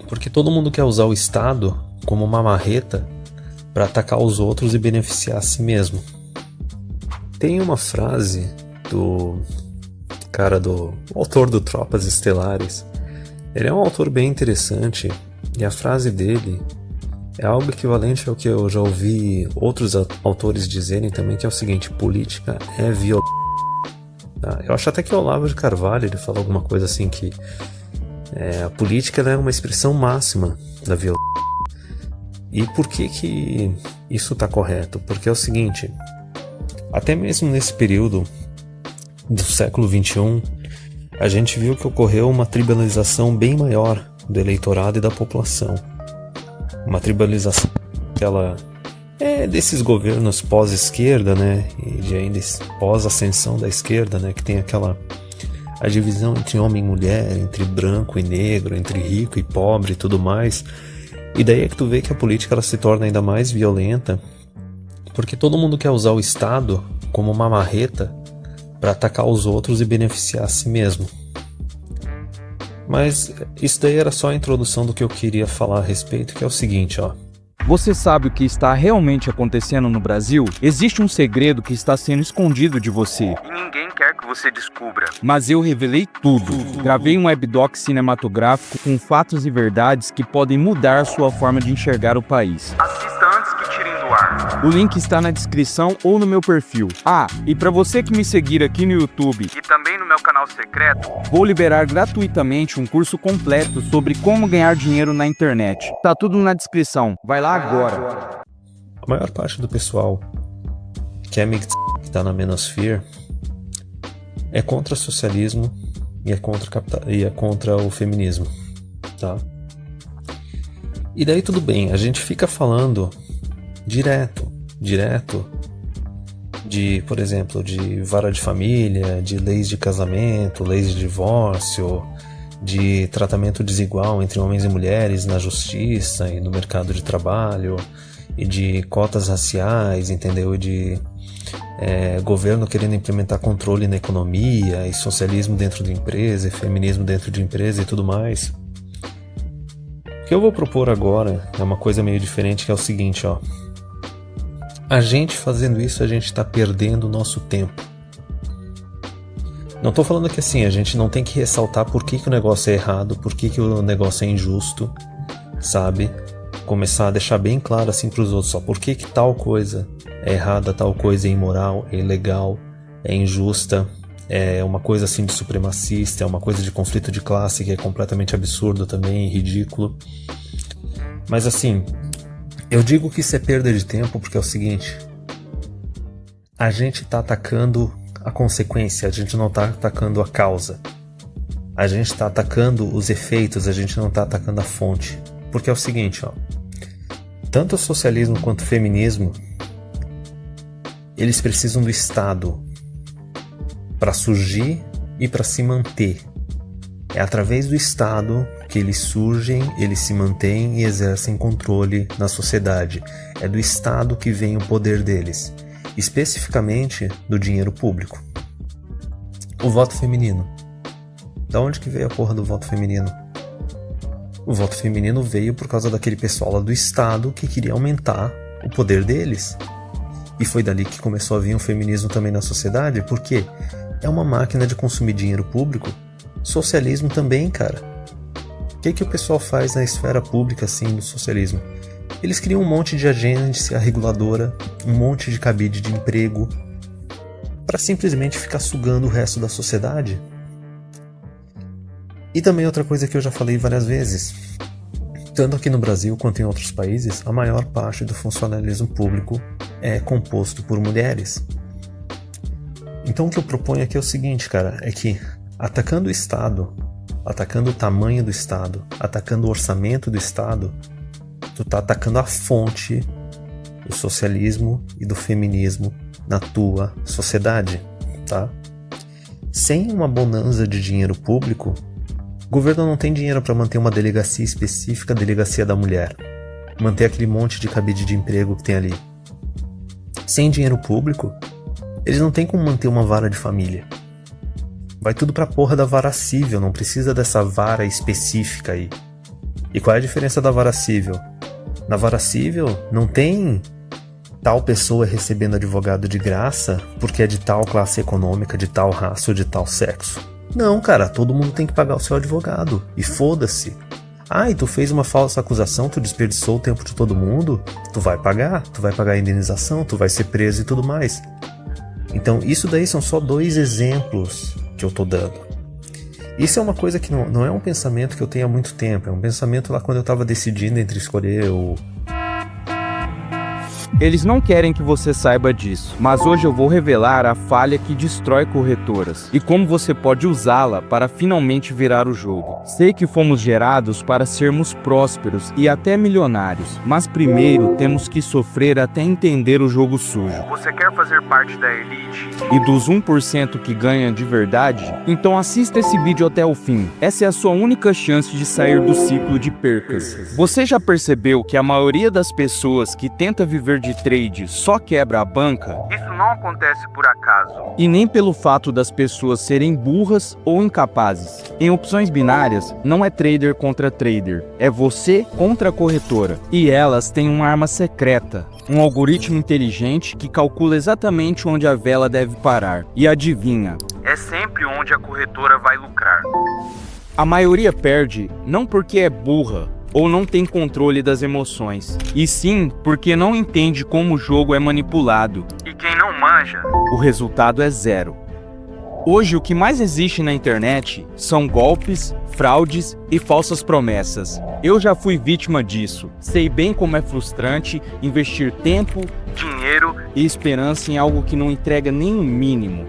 Porque todo mundo quer usar o Estado como uma marreta para atacar os outros e beneficiar a si mesmo. Tem uma frase do o autor do Tropas Estelares. Ele é um autor bem interessante e a frase dele é algo equivalente ao que eu já ouvi outros autores dizerem também, que é o seguinte: política é violência. Eu acho até que o Olavo de Carvalho ele fala alguma coisa assim que a política é uma expressão máxima da violência. E por que isso está correto? Porque é o seguinte: até mesmo nesse período do século XXI, a gente viu que ocorreu uma tribalização bem maior do eleitorado e da população. Uma tribalização que ela é desses governos pós-esquerda, né? E de ainda pós-ascensão da esquerda, né? Que tem a divisão entre homem e mulher, entre branco e negro, entre rico e pobre e tudo mais. E daí é que tu vê que a política ela se torna ainda mais violenta, porque todo mundo quer usar o Estado como uma marreta para atacar os outros e beneficiar a si mesmo. Mas isso daí era só a introdução do que eu queria falar a respeito, que é o seguinte, ó. Você sabe o que está realmente acontecendo no Brasil? Existe um segredo que está sendo escondido de você. E ninguém quer que você descubra. Mas eu revelei tudo. Gravei um webdoc cinematográfico com fatos e verdades que podem mudar sua forma de enxergar o país. Assista antes que tirem do ar. O link está na descrição ou no meu perfil. E para você que me seguir aqui no YouTube E também no meu canal secreto, vou liberar gratuitamente um curso completo sobre como ganhar dinheiro na internet. Tá tudo na descrição. Vai lá agora. A maior parte do pessoal que é amigo que está na Manosphere é contra o socialismo e é contra o feminismo, tá? E daí tudo bem, a gente fica falando direto de, por exemplo, de vara de família, de leis de casamento, leis de divórcio, de tratamento desigual entre homens e mulheres na justiça e no mercado de trabalho, e de cotas raciais, entendeu? E de governo querendo implementar controle na economia, e socialismo dentro de empresa, e feminismo dentro de empresa e tudo mais. O que eu vou propor agora é uma coisa meio diferente, que é o seguinte, ó. A gente fazendo isso, a gente está perdendo o nosso tempo. Não estou falando que assim, a gente não tem que ressaltar por que o negócio é errado, por que o negócio é injusto, sabe? Começar a deixar bem claro assim para os outros, só por que tal coisa é errada, tal coisa é imoral, é ilegal, é injusta, é uma coisa assim de supremacista, é uma coisa de conflito de classe que é completamente absurdo também, ridículo. Mas assim, eu digo que isso é perda de tempo porque é o seguinte: a gente está atacando a consequência, a gente não está atacando a causa. A gente está atacando os efeitos, a gente não está atacando a fonte. Porque é o seguinte, ó. Tanto o socialismo quanto o feminismo, eles precisam do Estado para surgir e para se manter. É através do Estado que eles surgem, eles se mantêm e exercem controle na sociedade. É do Estado que vem o poder deles, especificamente do dinheiro público. O voto feminino. Da onde que veio a porra do voto feminino? O voto feminino veio por causa daquele pessoal lá do Estado que queria aumentar o poder deles. E foi dali que começou a vir o feminismo também na sociedade, porque é uma máquina de consumir dinheiro público. Socialismo também, cara. O que o pessoal faz na esfera pública assim do socialismo? Eles criam um monte de agência reguladora, um monte de cabide de emprego, para simplesmente ficar sugando o resto da sociedade. E também outra coisa que eu já falei várias vezes, tanto aqui no Brasil quanto em outros países, a maior parte do funcionalismo público é composto por mulheres. Então o que eu proponho aqui é o seguinte, cara, é que atacando o Estado, atacando o tamanho do Estado, atacando o orçamento do Estado, tu tá atacando a fonte do socialismo e do feminismo na tua sociedade, tá? Sem uma bonança de dinheiro público, o governo não tem dinheiro para manter uma delegacia específica, a delegacia da mulher, manter aquele monte de cabide de emprego que tem ali. Sem dinheiro público, eles não têm como manter uma vara de família. Vai tudo pra porra da vara civil, não precisa dessa vara específica aí. E qual é a diferença da vara civil? Na vara civil não tem tal pessoa recebendo advogado de graça porque é de tal classe econômica, de tal raça ou de tal sexo. Não, cara, todo mundo tem que pagar o seu advogado. E foda-se. E tu fez uma falsa acusação, tu desperdiçou o tempo de todo mundo, tu vai pagar a indenização, tu vai ser preso e tudo mais. Então isso daí são só 2 exemplos que eu tô dando. Isso é uma coisa que não é um pensamento que eu tenho há muito tempo, é um pensamento lá quando eu tava decidindo entre escolher o... Eles não querem que você saiba disso, mas hoje eu vou revelar a falha que destrói corretoras e como você pode usá-la para finalmente virar o jogo. Sei que fomos gerados para sermos prósperos e até milionários, mas primeiro temos que sofrer até entender o jogo sujo. Você quer fazer parte da elite? E dos 1% que ganha de verdade? Então assista esse vídeo até o fim. Essa é a sua única chance de sair do ciclo de percas. Você já percebeu que a maioria das pessoas que tenta viver de trade só quebra a banca? Isso não acontece por acaso. E nem pelo fato das pessoas serem burras ou incapazes. Em opções binárias, não é trader contra trader, é você contra a corretora. E elas têm uma arma secreta, um algoritmo inteligente que calcula exatamente onde a vela deve parar. E adivinha? É sempre onde a corretora vai lucrar. A maioria perde não porque é burra ou não tem controle das emoções, e sim porque não entende como o jogo é manipulado. E quem não manja, o resultado é 0. Hoje o que mais existe na internet são golpes, fraudes e falsas promessas. Eu já fui vítima disso. Sei bem como é frustrante investir tempo, dinheiro e esperança em algo que não entrega nem o mínimo.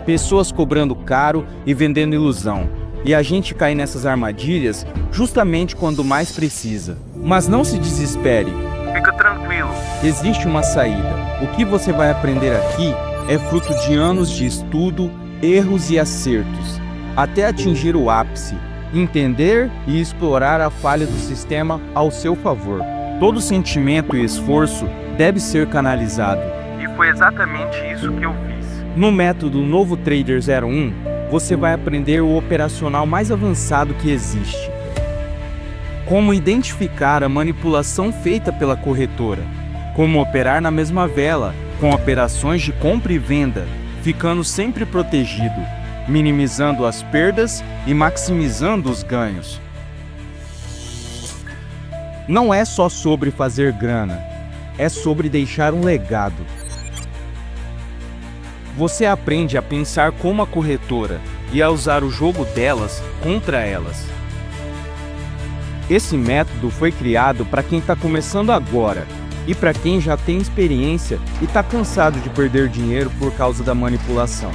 Pessoas cobrando caro e vendendo ilusão. E a gente cai nessas armadilhas justamente quando mais precisa. Mas não se desespere. Fica tranquilo. Existe uma saída. O que você vai aprender aqui é fruto de anos de estudo, erros e acertos, até atingir o ápice, entender e explorar a falha do sistema ao seu favor. Todo sentimento e esforço deve ser canalizado. E foi exatamente isso que eu fiz. No método Novo Trader 01, você vai aprender o operacional mais avançado que existe. Como identificar a manipulação feita pela corretora. Como operar na mesma vela, com operações de compra e venda, ficando sempre protegido, minimizando as perdas e maximizando os ganhos. Não é só sobre fazer grana, é sobre deixar um legado. Você aprende a pensar como a corretora e a usar o jogo delas contra elas. Esse método foi criado para quem está começando agora e para quem já tem experiência e está cansado de perder dinheiro por causa da manipulação.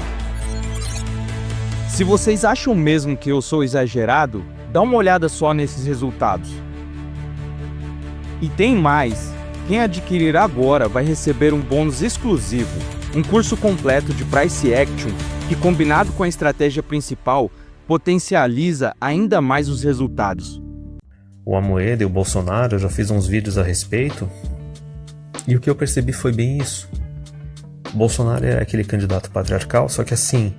Se vocês acham mesmo que eu sou exagerado, dá uma olhada só nesses resultados. E tem mais! Quem adquirir agora vai receber um bônus exclusivo. Um curso completo de Price Action que, combinado com a estratégia principal, potencializa ainda mais os resultados. O Amoedo e o Bolsonaro, eu já fiz uns vídeos a respeito, e o que eu percebi foi bem isso. O Bolsonaro é aquele candidato patriarcal, só que assim,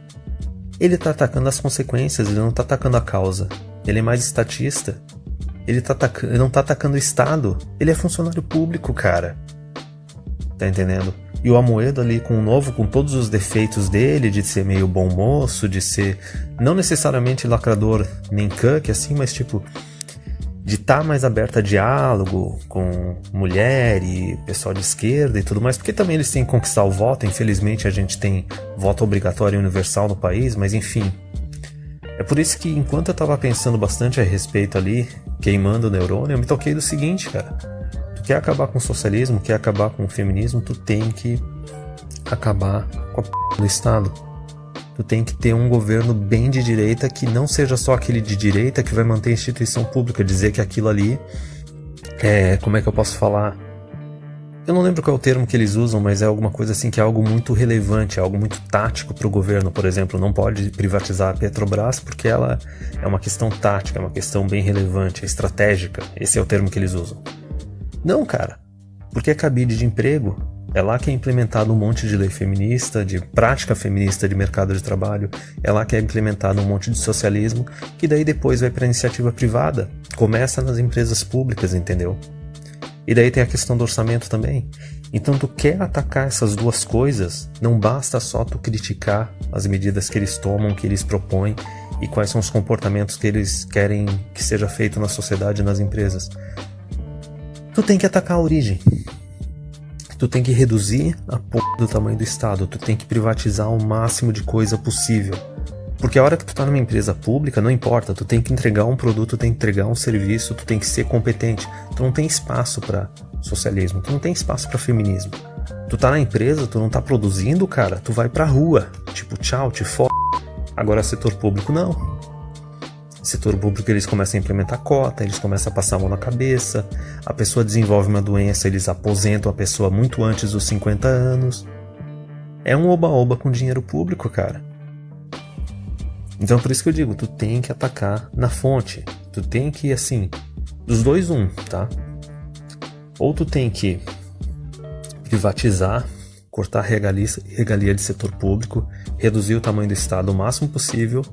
ele tá atacando as consequências, ele não tá atacando a causa. Ele é mais estatista. Ele não tá atacando o Estado. Ele é funcionário público, cara. Tá entendendo? E o Amoedo ali com todos os defeitos dele, de ser meio bom moço, de ser não necessariamente lacrador nem cuck, assim, mas tipo, de estar mais aberto a diálogo com mulher e pessoal de esquerda e tudo mais, porque também eles têm que conquistar o voto. Infelizmente a gente tem voto obrigatório e universal no país, mas enfim. É por isso que enquanto eu tava pensando bastante a respeito ali, queimando o neurônio, eu me toquei do seguinte, cara. Quer acabar com o socialismo, quer acabar com o feminismo, tu tem que acabar com a p*** do Estado. Tu tem que ter um governo bem de direita, que não seja só aquele de direita que vai manter a instituição pública, dizer que aquilo ali é, como é que eu posso falar? Eu não lembro qual é o termo que eles usam, mas é alguma coisa assim que é algo muito relevante, é algo muito tático para o governo. Por exemplo, não pode privatizar a Petrobras porque ela é uma questão tática, é uma questão bem relevante, é estratégica. Esse é o termo que eles usam. Não, cara, porque é cabide de emprego. É lá que é implementado um monte de lei feminista, de prática feminista de mercado de trabalho. É lá que é implementado um monte de socialismo, que daí depois vai para a iniciativa privada. Começa nas empresas públicas, entendeu? E daí tem a questão do orçamento também. Então tu quer atacar essas duas coisas, não basta só tu criticar as medidas que eles tomam, que eles propõem e quais são os comportamentos que eles querem que seja feito na sociedade e nas empresas. Tu tem que atacar a origem. Tu tem que reduzir a porra do tamanho do Estado. Tu tem que privatizar o máximo de coisa possível. Porque a hora que tu tá numa empresa pública, não importa. Tu tem que entregar um produto, tu tem que entregar um serviço, tu tem que ser competente. Tu não tem espaço pra socialismo, tu não tem espaço pra feminismo. Tu tá na empresa, tu não tá produzindo, cara, tu vai pra rua. Tipo, tchau, te f***. Agora setor público, não. Setor público, eles começam a implementar cota, eles começam a passar a mão na cabeça, a pessoa desenvolve uma doença, eles aposentam a pessoa muito antes dos 50 anos. É um oba-oba com dinheiro público, cara. Então por isso que eu digo, tu tem que atacar na fonte. Tu tem que, assim, dos dois tá? Ou tu tem que privatizar, cortar regalia de setor público, reduzir o tamanho do Estado o máximo possível,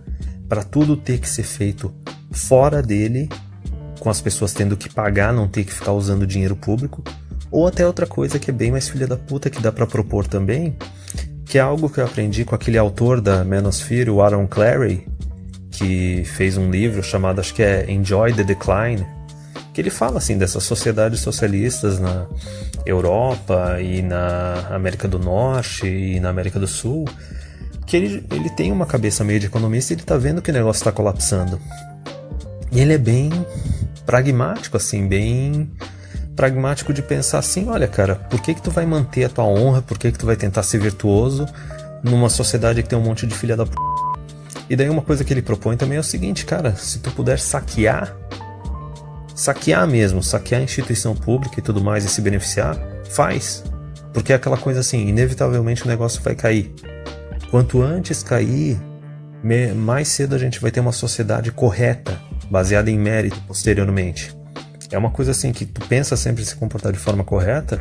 para tudo ter que ser feito fora dele, com as pessoas tendo que pagar, não ter que ficar usando dinheiro público, ou até outra coisa que é bem mais filha da puta, que dá para propor também, que é algo que eu aprendi com aquele autor da Manosphere, o Aaron Clarey, que fez um livro chamado, acho que é Enjoy the Decline, que ele fala assim dessas sociedades socialistas na Europa e na América do Norte e na América do Sul, que ele tem uma cabeça meio de economista e ele tá vendo que o negócio tá colapsando. E ele é bem pragmático, assim, bem pragmático de pensar assim, olha cara, por que tu vai manter a tua honra, por que tu vai tentar ser virtuoso numa sociedade que tem um monte de filha da p***? E daí uma coisa que ele propõe também é o seguinte, cara, se tu puder saquear mesmo, saquear a instituição pública e tudo mais e se beneficiar, faz. Porque é aquela coisa assim, inevitavelmente o negócio vai cair. Quanto antes cair, mais cedo a gente vai ter uma sociedade correta, baseada em mérito posteriormente. É uma coisa assim que tu pensa sempre em se comportar de forma correta,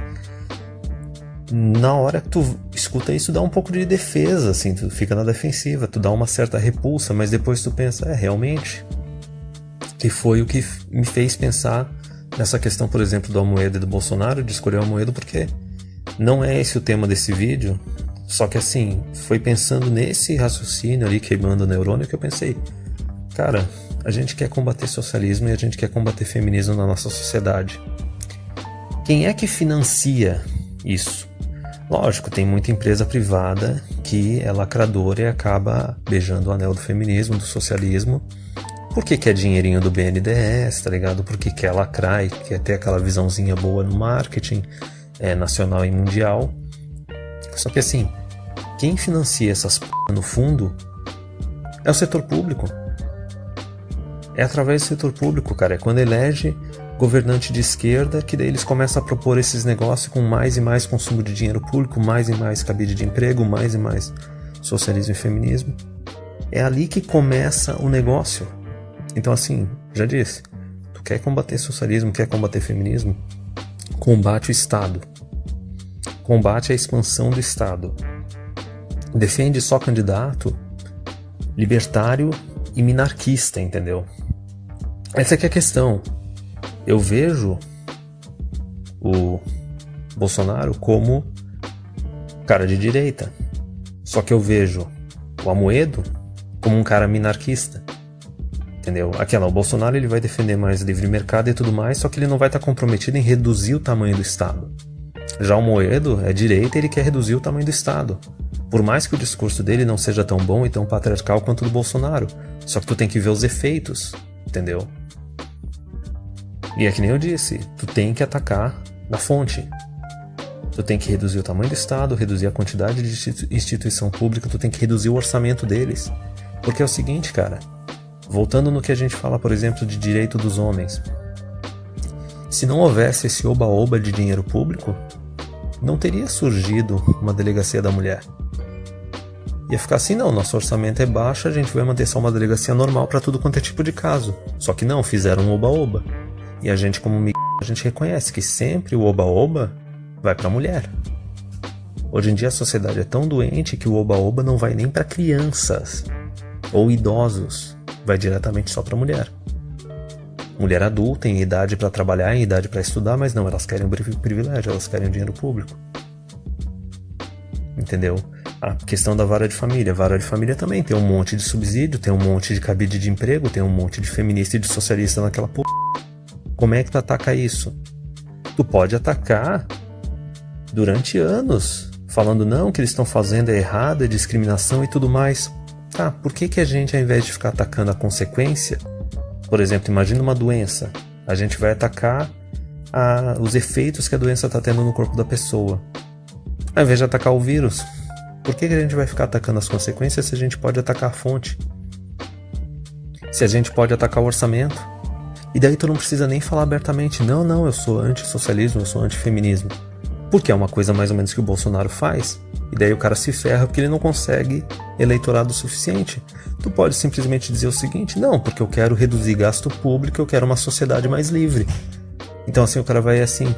na hora que tu escuta isso dá um pouco de defesa, assim, tu fica na defensiva, tu dá uma certa repulsa, mas depois tu pensa, realmente. Que foi o que me fez pensar nessa questão, por exemplo, do Amoedo e do Bolsonaro, de escolher o Amoedo, porque não é esse o tema desse vídeo. Só que assim, foi pensando nesse raciocínio ali, queimando o neurônio, que eu pensei, cara, a gente quer combater socialismo e a gente quer combater feminismo na nossa sociedade. Quem é que financia isso? Lógico, tem muita empresa privada que é lacradora e acaba beijando o anel do feminismo, do socialismo, porque quer dinheirinho do BNDES, tá ligado? Porque quer lacrar e quer ter aquela visãozinha boa no marketing nacional e mundial. Só que assim, quem financia essas p*** no fundo é o setor público. É através do setor público, cara. É quando elege governante de esquerda que daí eles começam a propor esses negócios com mais e mais consumo de dinheiro público, mais e mais cabide de emprego, mais e mais socialismo e feminismo. É ali que começa o negócio. Então assim, já disse, tu quer combater socialismo, quer combater feminismo? Combate o Estado. Combate a expansão do Estado. Defende só candidato libertário e minarquista, entendeu? Essa que é a questão. Eu vejo o Bolsonaro como cara de direita. Só que eu vejo o Amoedo como um cara minarquista. Entendeu? O Bolsonaro ele vai defender mais livre mercado e tudo mais, só que ele não vai estar comprometido em reduzir o tamanho do Estado. Já o Amoedo é direita e ele quer reduzir o tamanho do Estado. Por mais que o discurso dele não seja tão bom e tão patriarcal quanto o do Bolsonaro. Só que tu tem que ver os efeitos, entendeu? E é que nem eu disse, tu tem que atacar na fonte. Tu tem que reduzir o tamanho do Estado, reduzir a quantidade de instituição pública, tu tem que reduzir o orçamento deles. Porque é o seguinte, cara, voltando no que a gente fala, por exemplo, de direito dos homens. Se não houvesse esse oba-oba de dinheiro público, não teria surgido uma delegacia da mulher. Ia ficar assim, não, nosso orçamento é baixo, a gente vai manter só uma delegacia normal para tudo quanto é tipo de caso. Só que não, fizeram um oba-oba. E a gente, como a gente reconhece que sempre o oba-oba vai pra mulher. Hoje em dia a sociedade é tão doente que o oba-oba não vai nem para crianças ou idosos, vai diretamente só para mulher. Mulher adulta, em idade para trabalhar, em idade para estudar, mas não, elas querem o privilégio, elas querem o dinheiro público. Entendeu? A questão da vara de família. Vara de família também tem um monte de subsídio, tem um monte de cabide de emprego, tem um monte de feminista e de socialista naquela porra. Como é que tu ataca isso? Tu pode atacar durante anos, falando não, que eles estão fazendo é errado, é discriminação e tudo mais. Tá, por que a gente, ao invés de ficar atacando a consequência, por exemplo, imagina uma doença, a gente vai atacar os efeitos que a doença está tendo no corpo da pessoa, ao invés de atacar o vírus? Por que a gente vai ficar atacando as consequências se a gente pode atacar a fonte? Se a gente pode atacar o orçamento? E daí tu não precisa nem falar abertamente, não, eu sou antissocialismo, eu sou antifeminismo. Porque é uma coisa mais ou menos que o Bolsonaro faz. E daí o cara se ferra porque ele não consegue eleitorado suficiente. Tu pode simplesmente dizer o seguinte, não, porque eu quero reduzir gasto público, eu quero uma sociedade mais livre. Então assim o cara vai assim,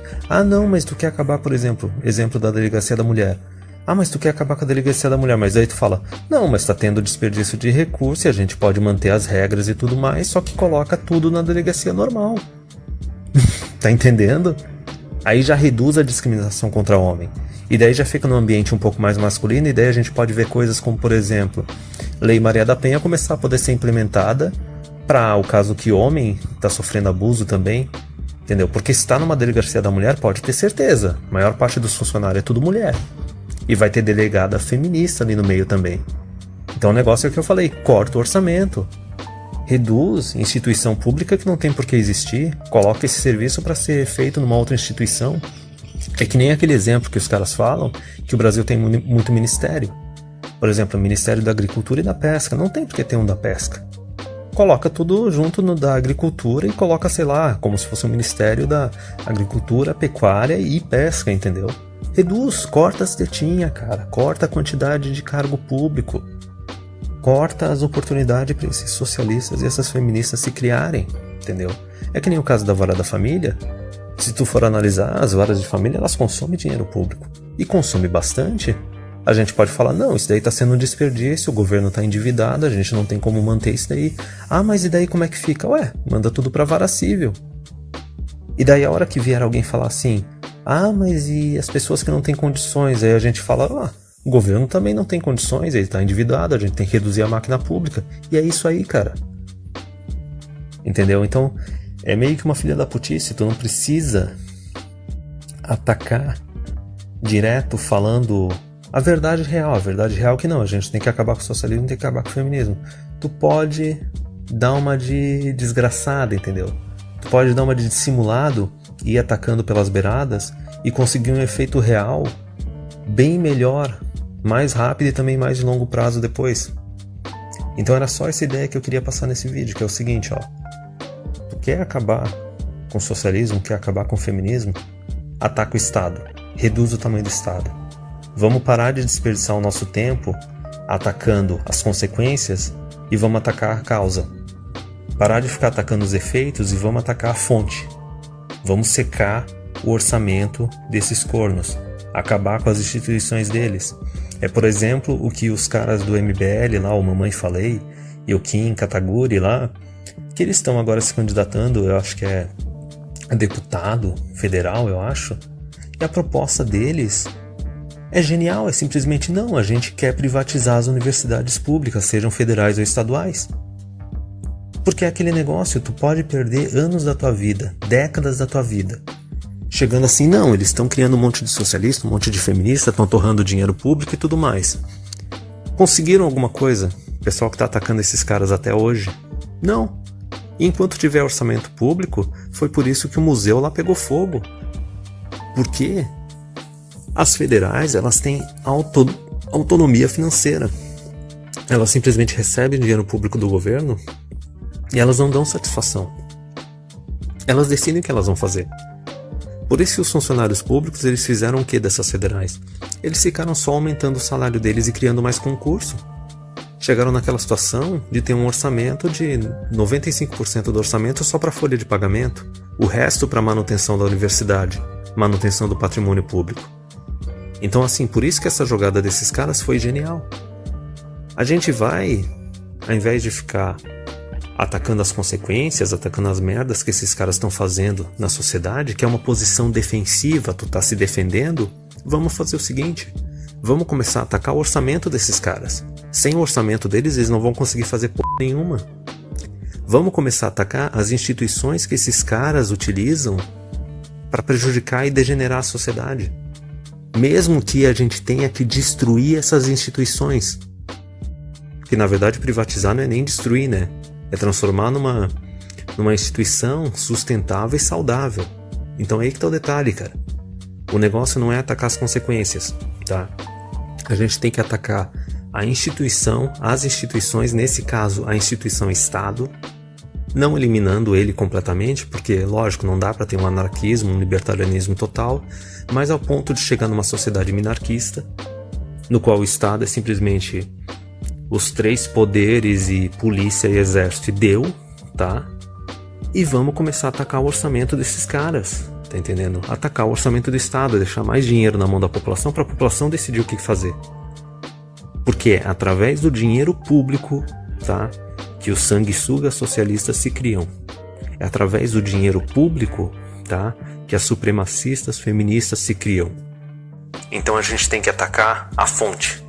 não, mas tu quer acabar, por exemplo da delegacia da mulher. Mas tu quer acabar com a delegacia da mulher, mas aí tu fala, não, mas tá tendo desperdício de recurso e a gente pode manter as regras e tudo mais, só que coloca tudo na delegacia normal. Tá entendendo? Aí já reduz a discriminação contra o homem. E daí já fica num ambiente um pouco mais masculino, e daí a gente pode ver coisas como, por exemplo, Lei Maria da Penha começar a poder ser implementada para o caso que homem tá sofrendo abuso também, entendeu? Porque se está numa delegacia da mulher, pode ter certeza, a maior parte dos funcionários é tudo mulher. E vai ter delegada feminista ali no meio também. Então o negócio é o que eu falei, corta o orçamento. Reduz instituição pública que não tem por que existir, coloca esse serviço para ser feito numa outra instituição. É que nem aquele exemplo que os caras falam, que o Brasil tem muito ministério. Por exemplo, o Ministério da Agricultura e da Pesca, não tem por que ter um da Pesca. Coloca tudo junto no da Agricultura e coloca, sei lá, como se fosse um Ministério da Agricultura, Pecuária e Pesca, entendeu? Reduz, corta as tetinhas, cara, corta a quantidade de cargo público. Corta as oportunidades para esses socialistas e essas feministas se criarem, entendeu? É que nem o caso da vara da família. Se tu for analisar, as varas de família, elas consomem dinheiro público. E consome bastante. A gente pode falar, não, isso daí está sendo um desperdício, o governo está endividado, a gente não tem como manter isso daí. Mas e daí como é que fica? Manda tudo para a vara civil. E daí a hora que vier alguém falar assim, mas e as pessoas que não têm condições? Aí a gente fala, o governo também não tem condições, ele está endividado, a gente tem que reduzir a máquina pública. E é isso aí, cara. Entendeu? Então, é meio que uma filha da putice, tu não precisa atacar direto falando a verdade real que não, a gente tem que acabar com o socialismo, tem que acabar com o feminismo. Tu pode dar uma de desgraçada, entendeu? Tu pode dar uma de dissimulado e ir atacando pelas beiradas e conseguir um efeito real bem melhor, mais rápido e também mais de longo prazo depois. Então era só essa ideia que eu queria passar nesse vídeo, que é o seguinte, tu quer acabar com o socialismo, quer acabar com o feminismo? Ataca o Estado, reduz o tamanho do Estado. Vamos parar de desperdiçar o nosso tempo atacando as consequências e vamos atacar a causa. Parar de ficar atacando os efeitos e vamos atacar a fonte. Vamos secar o orçamento desses cornos, acabar com as instituições deles. É, por exemplo, o que os caras do MBL lá, o Mamãe Falei, e o Kim Kataguri lá, que eles estão agora se candidatando, eu acho que é deputado federal, eu acho. E a proposta deles é genial, é simplesmente não, a gente quer privatizar as universidades públicas, sejam federais ou estaduais. Porque é aquele negócio, tu pode perder anos da tua vida, décadas da tua vida, chegando assim, não, eles estão criando um monte de socialista, um monte de feminista, estão torrando dinheiro público e tudo mais. Conseguiram alguma coisa? O pessoal que está atacando esses caras até hoje? Não. E enquanto tiver orçamento público, foi por isso que o museu lá pegou fogo. Por quê? As federais, elas têm autonomia financeira. Elas simplesmente recebem dinheiro público do governo e elas não dão satisfação. Elas decidem o que elas vão fazer. Por isso que os funcionários públicos, eles fizeram o que dessas federais? Eles ficaram só aumentando o salário deles e criando mais concurso. Chegaram naquela situação de ter um orçamento de 95% do orçamento só para folha de pagamento, o resto para manutenção da universidade, manutenção do patrimônio público. Então, assim, por isso que essa jogada desses caras foi genial. A gente vai, ao invés de ficar atacando as consequências, atacando as merdas que esses caras estão fazendo na sociedade, que é uma posição defensiva, tu tá se defendendo, vamos fazer o seguinte, vamos começar a atacar o orçamento desses caras. Sem o orçamento deles, eles não vão conseguir fazer porra nenhuma. Vamos começar a atacar as instituições que esses caras utilizam para prejudicar e degenerar a sociedade. Mesmo que a gente tenha que destruir essas instituições. Que na verdade privatizar não é nem destruir, né? É transformar numa instituição sustentável e saudável. Então é aí que tá o detalhe, cara. O negócio não é atacar as consequências, tá? A gente tem que atacar a instituição, as instituições, nesse caso a instituição Estado, não eliminando ele completamente, porque lógico, não dá para ter um anarquismo, um libertarianismo total, mas ao ponto de chegar numa sociedade minarquista, no qual o Estado é simplesmente os 3 poderes e polícia e exército e deu, tá? E vamos começar a atacar o orçamento desses caras, tá entendendo? Atacar o orçamento do Estado, deixar mais dinheiro na mão da população para a população decidir o que fazer. Porque é através do dinheiro público, tá, que os sanguessugas socialistas se criam. É através do dinheiro público, tá, que as supremacistas feministas se criam. Então a gente tem que atacar a fonte.